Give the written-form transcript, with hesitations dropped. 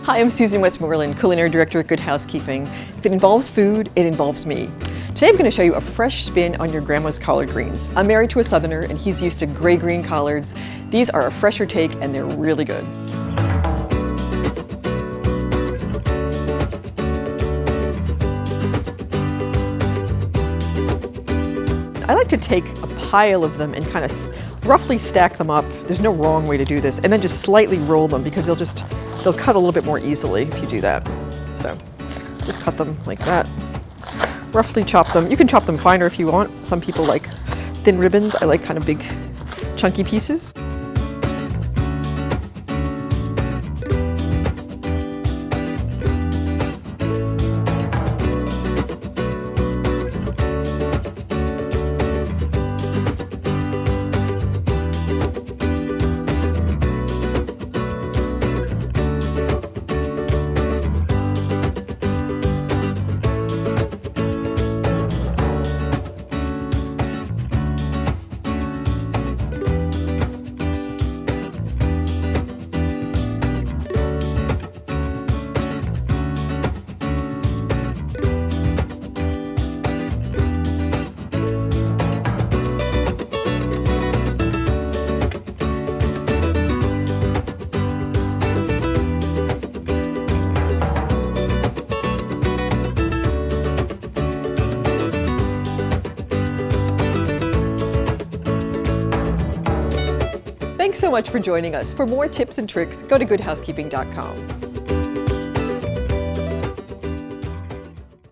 Hi, I'm Susan Westmoreland, Culinary Director at Good Housekeeping. If it involves food, it involves me. Today I'm going to show you a fresh spin on your grandma's collard greens. I'm married to a Southerner and he's used to gray-green collards. These are a fresher take and they're really good. I like to take a pile of them and kind of roughly stack them up. There's no wrong way to do this. And then just slightly roll them because they'll cut a little bit more easily if you do that. So just cut them like that. Roughly chop them. You can chop them finer if you want. Some people like thin ribbons. I like kind of big chunky pieces. Thanks so much for joining us. For more tips and tricks, go to goodhousekeeping.com.